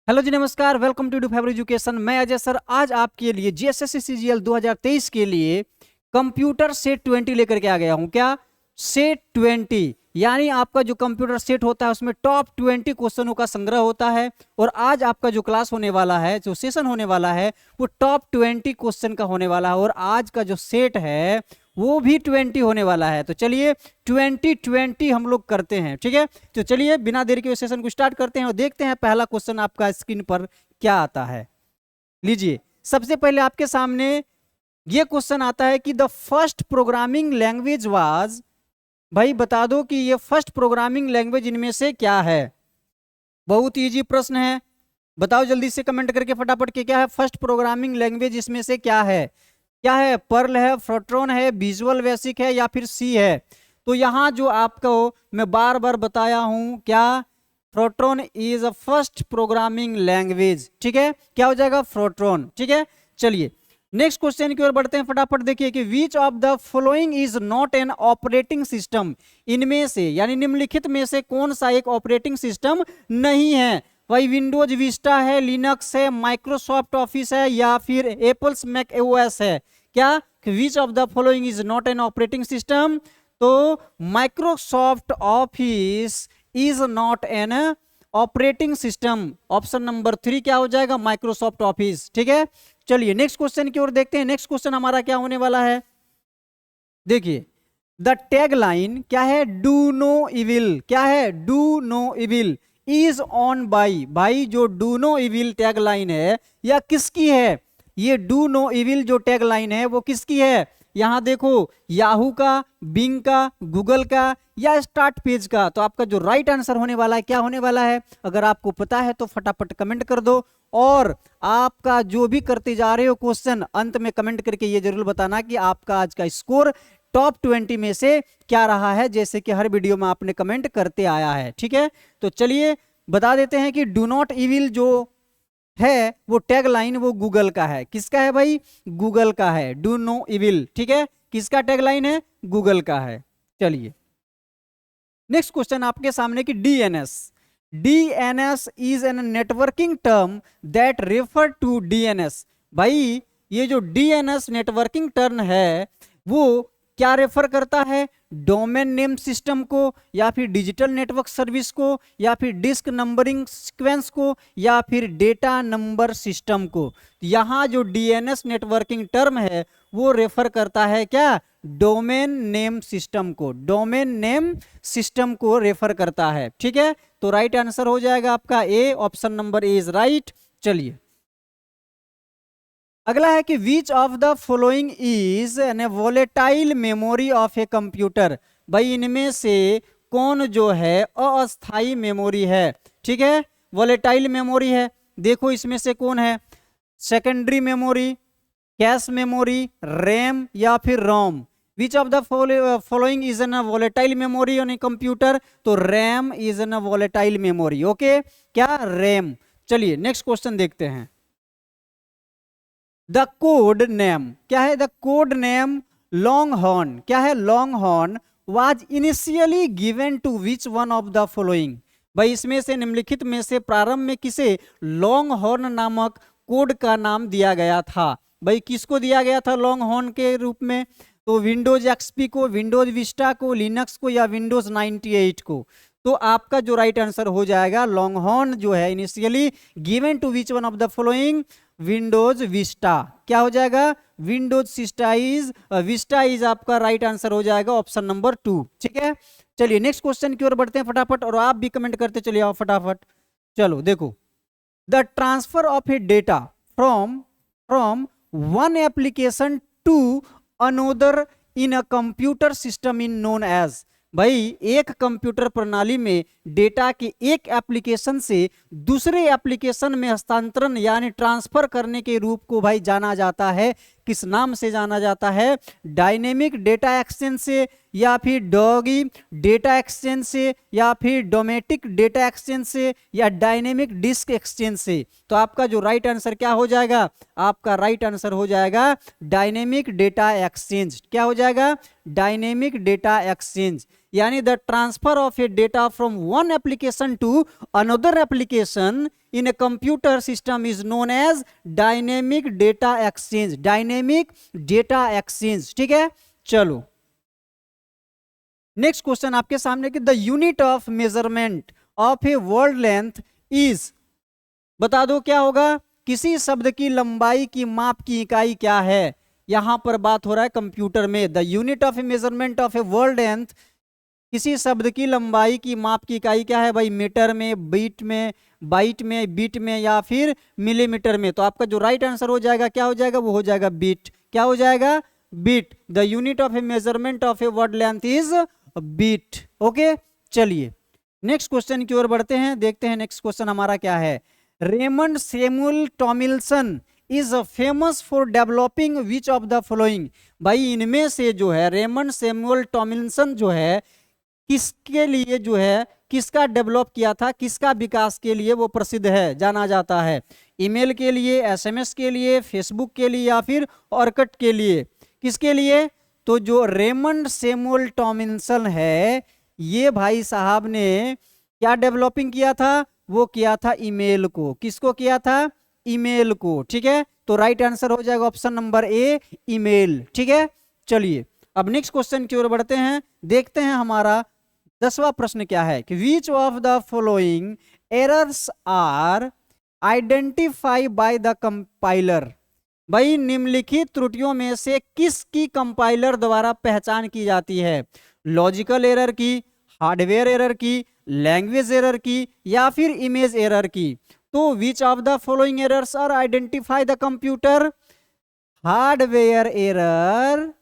Hello जी, नमस्कार। Welcome to Faber education. मैं अजय सर आज आपके लिए जीएसएससी सीजीएल 2023 के लिए कंप्यूटर सेट 20 लेकर के आ गया हूं। क्या सेट 20 यानी आपका जो कंप्यूटर सेट होता है उसमें टॉप 20 क्वेश्चनों का संग्रह होता है। और आज आपका जो क्लास होने वाला है, जो सेशन होने वाला है, वो टॉप 20 क्वेश्चन का होने वाला है। और आज का जो सेट है वो भी 20 होने वाला है। तो चलिए 20 हम लोग करते हैं, ठीक है। तो चलिए बिना देरी के सेशन को स्टार्ट करते हैं और देखते हैं पहला क्वेश्चन आपका स्क्रीन पर क्या आता है। लीजिए, सबसे पहले आपके सामने ये क्वेश्चन आता है कि the first programming language was, भाई बता दो कि ये फर्स्ट प्रोग्रामिंग लैंग्वेज इनमें से क्या है। बहुत इजी प्रश्न है, बताओ जल्दी से कमेंट करके फटाफट कि क्या है फर्स्ट प्रोग्रामिंग लैंग्वेज, इसमें से क्या है। क्या है? पर्ल है, फोर्ट्रॉन है, विजुअल बेसिक है या फिर सी है। तो यहां जो आपको मैं बार बार बताया हूं, क्या Fortran is a first programming language, ठीक है। क्या हो जाएगा? फोर्ट्रॉन, ठीक है। चलिए नेक्स्ट क्वेश्चन की ओर बढ़ते हैं, फटाफट देखिए कि which of the following is not an operating system. इनमें से यानी निम्नलिखित में से कौन सा एक ऑपरेटिंग सिस्टम नहीं है। भाई विंडोज विस्टा है, लिनक्स है, माइक्रोसॉफ्ट ऑफिस है या फिर एप्पल्स मैक ओएस है। क्या? Which of the following is not an operating system. तो Microsoft Office is not an operating system. Option number 3 क्या हो जाएगा? माइक्रोसॉफ्ट ऑफिस, ठीक है। चलिए नेक्स्ट क्वेश्चन की ओर देखते हैं। नेक्स्ट क्वेश्चन हमारा क्या होने वाला है, देखिए द टैग लाइन क्या है? Do no evil. क्या है? Do no evil is on by. भाई जो do no evil tag line है या किसकी है? ये डू नो इविल जो टैग लाइन है वो किसकी है? यहां देखो, याहू का, बिंग का, गूगल का या स्टार्ट पेज का। तो आपका जो राइट आंसर होने वाला है क्या होने वाला है? अगर आपको पता है तो फटाफट कमेंट कर दो। और आपका जो भी करते जा रहे हो क्वेश्चन, अंत में कमेंट करके ये जरूर बताना कि आपका आज का स्कोर टॉप 20 में से क्या रहा है, जैसे कि हर वीडियो में आपने कमेंट करते आया है, ठीक है। तो चलिए बता देते हैं कि डू नॉट इविल जो है वो टैग लाइन वो गूगल का है। किसका है भाई? गूगल का है। डू नो इविल, ठीक है, किसका टैग लाइन है? गूगल का है। चलिए नेक्स्ट क्वेश्चन आपके सामने की DNS. DNS is an networking term that refer to DNS. भाई ये जो डीएनएस नेटवर्किंग टर्म है वो क्या रेफर करता है? डोमेन नेम सिस्टम को या फिर डिजिटल नेटवर्क सर्विस को या फिर डिस्क नंबरिंग सीक्वेंस को या फिर डेटा नंबर सिस्टम को। यहाँ जो डीएनएस नेटवर्किंग टर्म है वो रेफर करता है क्या? डोमेन नेम सिस्टम को। डोमेन नेम सिस्टम को रेफर करता है, ठीक है। तो राइट आंसर हो जाएगा आपका A, option number A is right. चलिए अगला है कि which of the following is an volatile memory of a computer. भाई इनमें से कौन जो है अस्थाई मेमोरी है, ठीक है। वोलेटाइल मेमोरी है, देखो इसमें से कौन है? Secondary memory, cache memory, RAM या फिर ROM. Which of the following is an volatile memory on a computer. तो RAM is an volatile memory, okay. क्या? रैम। चलिए नेक्स्ट क्वेश्चन देखते हैं। द कोड नेम क्या है? The code name Longhorn. क्या है? Longhorn was initially given to which one of the following. भाई इसमें से निम्नलिखित में से प्रारंभ में किसे लॉन्ग हॉर्न नामक कोड का नाम दिया गया था? भाई किसको दिया गया था लॉन्ग हॉर्न के रूप में? तो विंडोज एक्सपी को, विंडोज विस्टा को, लिनक्स को या विंडोज 98 को। तो आपका जो राइट आंसर हो जाएगा लॉन्ग हॉर्न जो है initially given to which one of the following? Windows Vista. क्या हो जाएगा? विंडोज विस्टा इज आपका राइट आंसर हो जाएगा, ऑप्शन नंबर 2, ठीक है। चलिए नेक्स्ट क्वेश्चन की ओर बढ़ते हैं फटाफट, और आप भी कमेंट करते चलिए आओ फटाफट। चलो देखो, the transfer of a data from from one application to another in a computer system in known as. भाई एक कंप्यूटर प्रणाली में डेटा के एक एप्लीकेशन से दूसरे एप्लीकेशन में हस्तांतरण यानी ट्रांसफर करने के रूप को भाई जाना जाता है, किस नाम से जाना जाता है? डायनेमिक डेटा एक्सचेंज से या फिर डॉगी डेटा एक्सचेंज से या फिर डोमेटिक डेटा एक्सचेंज से या डायनेमिक डिस्क एक्सचेंज से। तो आपका जो राइट आंसर क्या हो जाएगा? आपका राइट आंसर हो जाएगा डायनेमिक डेटा एक्सचेंज। क्या हो जाएगा? Dynamic data exchange. यानी the transfer of a data from one application to another application in a computer system is known as dynamic data exchange, dynamic data exchange. ठीक है, चलो next question आपके सामने कि the unit of measurement of a word length is, बता दो क्या होगा, किसी शब्द की लंबाई की माप की इकाई क्या है। यहां पर बात हो रहा है कंप्यूटर में। The unit of a measurement of a word length, किसी शब्द की लंबाई की माप की इकाई क्या है भाई, मीटर में, बीट में, बाइट में, बीट में या फिर मिलीमीटर में। तो आपका जो राइट आंसर हो जाएगा क्या हो जाएगा, वो हो जाएगा बीट। क्या हो जाएगा, bit. The unit of a measurement of a word length is bit. Okay, चलिए नेक्स्ट क्वेश्चन की ओर बढ़ते हैं, देखते हैं नेक्स्ट क्वेश्चन हमारा क्या है। Raymond Samuel टॉमिल्सन is famous for developing which of the following. भाई इनमें से जो है रेमंड सैमुअल टॉमिल्सन जो है किसके लिए जो है, किसका डेवलप किया था, किसका विकास के लिए वो प्रसिद्ध है, जाना जाता है। ईमेल के लिए, एसएमएस के लिए, फेसबुक के लिए या फिर ऑर्कुट के लिए, किसके लिए। तो जो रेमंड सैमुअल टॉमिल्सन है, ये भाई साहब ने क्या डेवलपिंग किया था, वो किया था ईमेल को। किसको किया था, ईमेल को। ठीक है, तो राइट आंसर हो जाएगा ऑप्शन नंबर ए, ईमेल। ठीक है, चलिए अब नेक्स्ट क्वेश्चन की ओर बढ़ते हैं, देखते हैं हमारा 10वां प्रश्न क्या है कि which of the following errors are identify by the compiler. भाई निम्नलिखित त्रुटियों में से किसकी कंपाइलर द्वारा पहचान की जाती है। लॉजिकल एरर की, हार्डवेयर एरर की, लैंग्वेज एरर की या फिर इमेज एरर की। तो which of the following errors are identify the computer, hardware error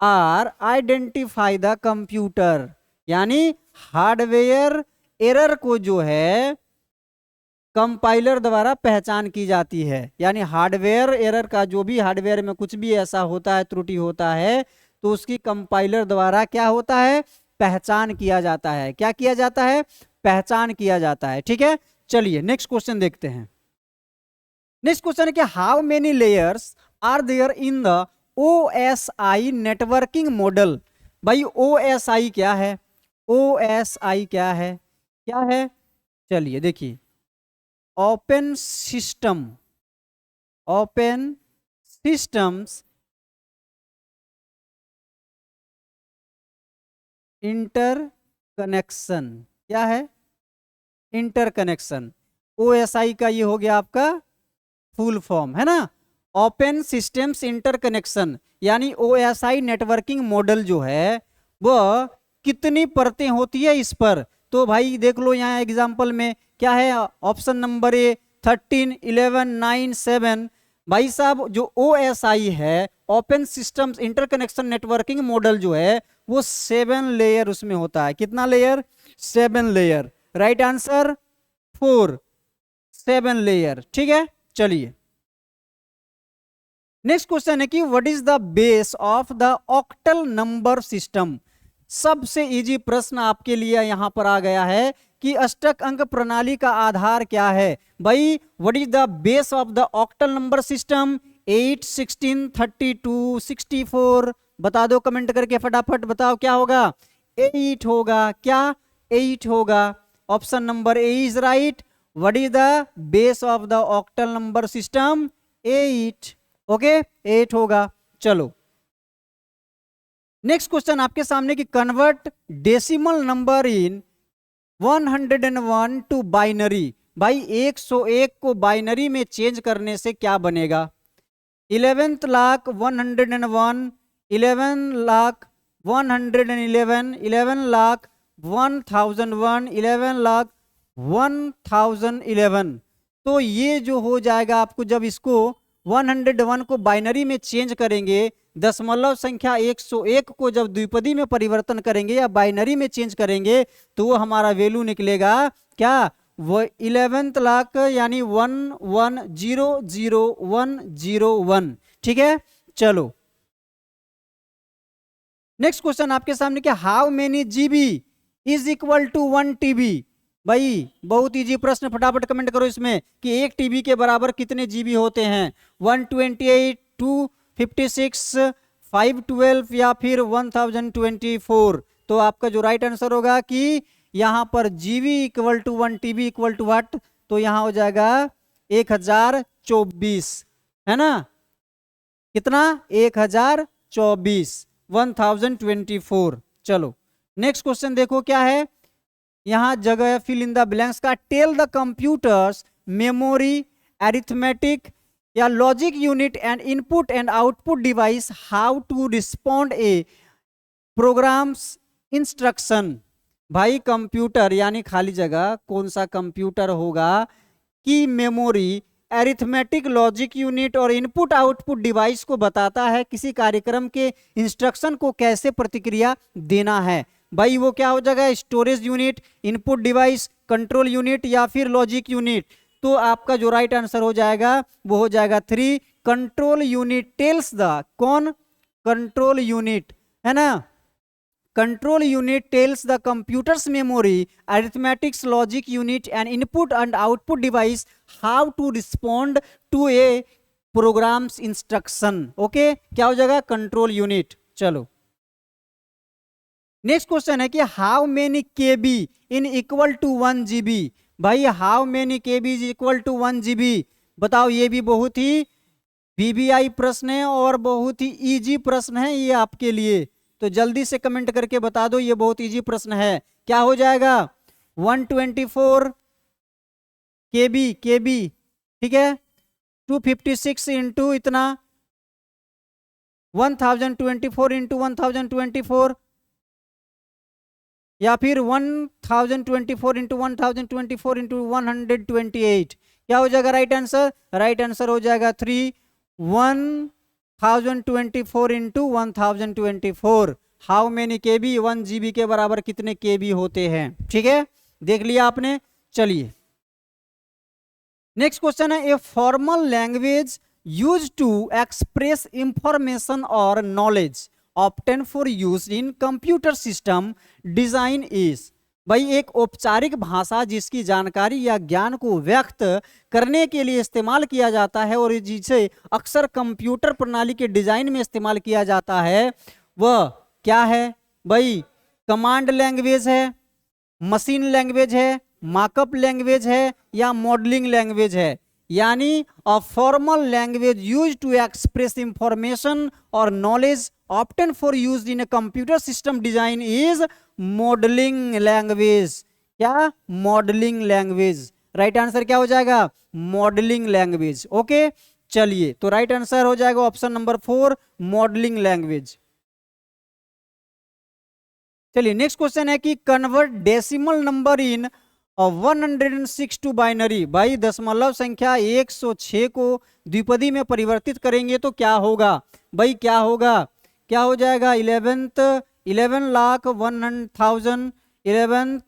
are identify the computer, यानी हार्डवेयर एरर को जो है कंपाइलर द्वारा पहचान की जाती है। यानी हार्डवेयर एरर का जो भी, हार्डवेयर में कुछ भी ऐसा होता है, त्रुटि होता है, तो उसकी कंपाइलर द्वारा क्या होता है, पहचान किया जाता है। क्या किया जाता है, पहचान किया जाता है। ठीक है, चलिए नेक्स्ट क्वेश्चन देखते हैं। नेक्स्ट क्वेश्चन है कि how many layers are there in the OSI networking model. भाई OSI क्या है, OSI क्या है, क्या है, चलिए देखिए, open system, open systems interconnection. क्या है, इंटरकनेक्शन। OSI का ये हो गया आपका फुल फॉर्म, है ना, ओपन सिस्टम्स इंटरकनेक्शन। यानी OSI नेटवर्किंग मॉडल जो है वह कितनी परतें होती है इस पर। तो भाई देख लो यहाँ एग्जांपल में क्या है, ऑप्शन नंबर ए 13, 11, 9, 7। भाई साहब जो OSI है, open systems interconnection networking model जो है वो 7 लेयर उसमें होता है। कितना layer, 7 layer. Right answer 4, 7 layer. ठीक है, चलिए नेक्स्ट क्वेश्चन है कि what is the base of the octal number system. सबसे इजी प्रश्न आपके लिए यहां पर आ गया है कि अष्टक अंक प्रणाली का आधार क्या है। भाई what is the base of the octal number system, 8, 16, 32, 64। बता दो कमेंट करके फटाफट, बताओ क्या होगा, 8 होगा। क्या 8 होगा, option number A is right. What is the base of the octal number system, 8। Okay, 8 होगा। चलो नेक्स्ट क्वेश्चन आपके सामने कि convert decimal number in 101 to binary. भाई 101 को बाइनरी में चेंज करने से क्या बनेगा। 11th लाख 101, 11 लाख 111, 11 लाख 1001, 11 लाख 1011। तो ये जो हो जाएगा आपको, जब इसको 101 को बाइनरी में चेंज करेंगे, दशमलव संख्या 101 को जब द्विपदी में परिवर्तन करेंगे या बाइनरी में चेंज करेंगे तो वो हमारा वैल्यू निकलेगा क्या, वो 11th लाख यानी 110101। ठीक है, चलो नेक्स्ट क्वेश्चन आपके सामने क्या, how many GB is equal to 1 TB। भाई बहुत इजी प्रश्न, फटाफट कमेंट करो इसमें कि 1 TB के बराबर कितने GB होते हैं। 128, 256, 512 या फिर 1024। तो आपका जो राइट आंसर होगा कि यहाँ पर GB equal to 1 TB equal to what, तो यहाँ हो जाएगा 1024, है ना, कितना 1024, 1024। चलो नेक्स्ट क्वेश्चन देखो क्या है, यहाँ जगह है फिल इन द ब्लैंक्स का। Tell the computer's memory arithmetic या logic unit and input and output device how to respond a programmes instruction. भाई कंप्यूटर यानी खाली जगह कौन सा कंप्यूटर होगा कि मेमोरी अरिथमेटिक लॉजिक यूनिट और इनपुट आउटपुट डिवाइस को बताता है किसी कार्यक्रम के इंस्ट्रक्शन को कैसे प्रतिक्रिया देना है। भाई वो क्या हो जाएगा, storage unit, input device, control unit या फिर लॉजिक यूनिट। तो आपका जो राइट आंसर हो जाएगा वो हो जाएगा 3, कंट्रोल यूनिट टेल्स द, कौन, कंट्रोल यूनिट, है ना, control unit tells the computer's memory arithmetics logic unit and input and output device how to respond to a programmes instruction. Okay, क्या हो जाएगा, कंट्रोल यूनिट। चलो नेक्स्ट क्वेश्चन है कि how many KB in equal to 1 GB। भाई how many KB is equal to 1 GB, बताओ। ये भी बहुत ही VBI प्रश्न है और बहुत ही इजी प्रश्न है ये आपके लिए, तो जल्दी से कमेंट करके बता दो, ये बहुत इजी प्रश्न है। क्या हो जाएगा, 124 केबी, ठीक है, 256 इंटू इतना 1024 इंटू 1024 या फिर 1024 इंटू 1024 इंटू 128। क्या हो जाएगा राइट आंसर, राइट आंसर हो जाएगा 3, 1024 into 1024। How many KB, 1 GB के बराबर कितने केबी होते हैं, ठीक है, देख लिया आपने। चलिए नेक्स्ट क्वेश्चन है, a formal language use to express information और knowledge obtain for use in computer system design is. भाई एक औपचारिक भाषा जिसकी जानकारी या ज्ञान को व्यक्त करने के लिए इस्तेमाल किया जाता है और जिसे अक्सर कंप्यूटर प्रणाली के डिजाइन में इस्तेमाल किया जाता है, वह क्या है। भाई कमांड लैंग्वेज है, मशीन लैंग्वेज है, मार्कअप लैंग्वेज है या मॉडलिंग लैंग्वेज है। यानी a formal language use to express information और knowledge obtain for use in a computer system design is modeling language. क्या, मॉडलिंग लैंग्वेज। राइट आंसर क्या हो जाएगा, मॉडलिंग लैंग्वेज। ओके चलिए, तो राइट आंसर हो जाएगा ऑप्शन नंबर 4, मॉडलिंग लैंग्वेज। चलिए नेक्स्ट क्वेश्चन है कि convert decimal number in 106 to binary. भाई दशमलव संख्या 106 को द्विपदी में परिवर्तित करेंगे तो क्या होगा। भाई क्या होगा, क्या हो जाएगा, 11 लाख 1,000, 11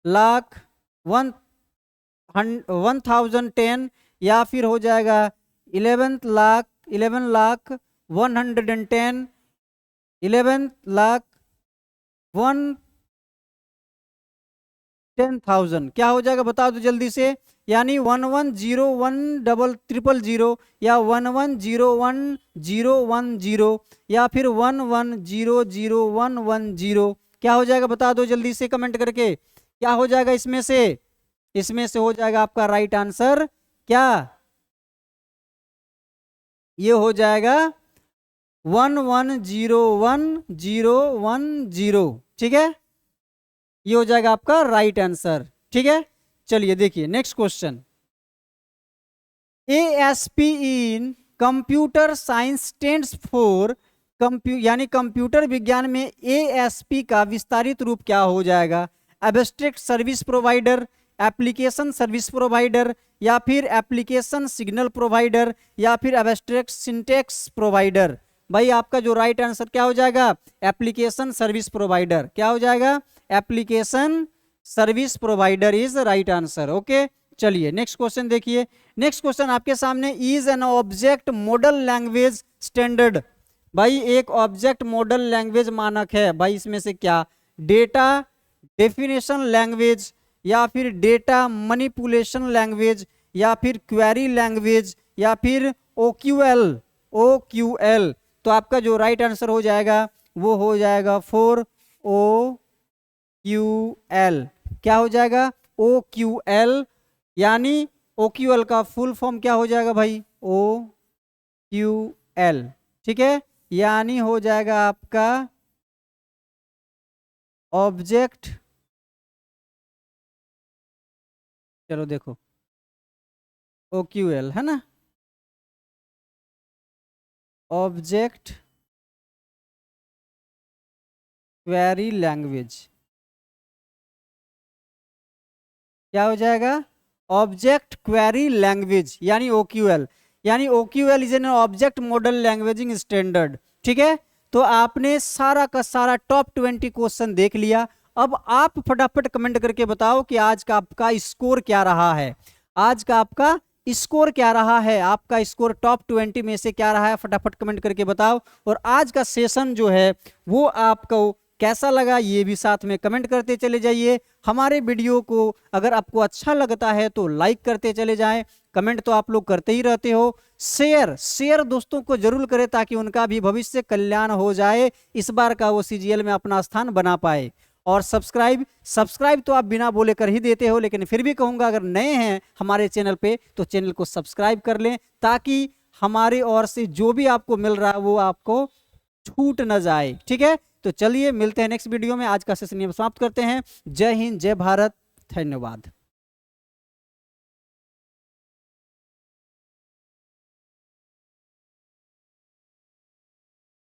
लाख 1,010 या फिर हो जाएगा 11 लाख 110, 11 लाख 10,000। क्या हो जाएगा बता दो जल्दी से। यानी 110100 या 11010110 या फिर 11000110। क्या हो जाएगा बता दो जल्दी से कमेंट करके, क्या हो जाएगा इसमें से। इसमें से हो जाएगा आपका राइट आंसर क्या, ये हो जाएगा 11011010। ठीक है, ये हो जाएगा आपका राइट आंसर। ठीक है, चलिए देखिए next question. ASP in computer science stands for यानी कंप्यूटर विज्ञान में ASP का विस्तारित रूप क्या हो जाएगा। Abstract service provider, application service provider या फिर एप्लीकेशन सिग्नल प्रोवाइडर या फिर एब्स्ट्रैक्ट सिंटैक्स प्रोवाइडर। भाई आपका जो राइट आंसर क्या हो जाएगा, एप्लीकेशन सर्विस प्रोवाइडर। क्या हो जाएगा, application service provider is right answer. Okay चलिए नेक्स्ट क्वेश्चन देखिए। नेक्स्ट क्वेश्चन आपके सामने, is an object model language standard. भाई एक ऑब्जेक्ट मॉडल लैंग्वेज मानक है। भाई इसमें से क्या, डेटा डेफिनेशन लैंग्वेज या फिर डेटा मैनिपुलेशन लैंग्वेज या फिर क्वेरी लैंग्वेज या फिर OQL। तो आपका जो राइट आंसर हो जाएगा वो हो जाएगा 4 OQL। क्या हो जाएगा, OQL यानी OQL का फुल फॉर्म क्या हो जाएगा भाई, OQL, ठीक है, यानी हो जाएगा आपका ऑब्जेक्ट, चलो देखो OQL है ना, ऑब्जेक्ट क्वेरी लैंग्वेज, क्या हो जाएगा, ऑब्जेक्ट क्वेरी लैंग्वेज यानी OQL, यानी OQL is an object model languaging standard, ठीक है। तो आपने सारा का सारा टॉप 20 क्वेश्चन देख लिया। अब आप फटाफट कमेंट करके बताओ कि आज का आपका स्कोर क्या रहा है, आज का आपका स्कोर क्या रहा है, आपका स्कोर टॉप 20 में से क्या रहा है, फटाफट कमेंट करके बताओ। और आज का सेशन जो है वो आपको कैसा लगा ये भी साथ में कमेंट करते चले जाइए। हमारे वीडियो को अगर आपको अच्छा लगता है तो लाइक करते चले जाएं, कमेंट तो आप लोग करते ही रहते हो, शेयर दोस्तों को जरूर करें ताकि उनका भी भविष्य कल्याण हो जाए, इस बार का वो CGL में अपना स्थान बना पाए। और सब्सक्राइब तो आप बिना बोले कर ही देते हो, लेकिन फिर भी कहूंगा अगर नए हैं हमारे चैनल पे तो चैनल को सब्सक्राइब कर लें ताकि हमारे ओर से जो भी आपको मिल रहा है वो आपको छूट न जाए, ठीक है। तो चलिए मिलते हैं नेक्स्ट वीडियो में, आज का सेशन समाप्त करते हैं। जय हिंद, जय भारत, धन्यवाद।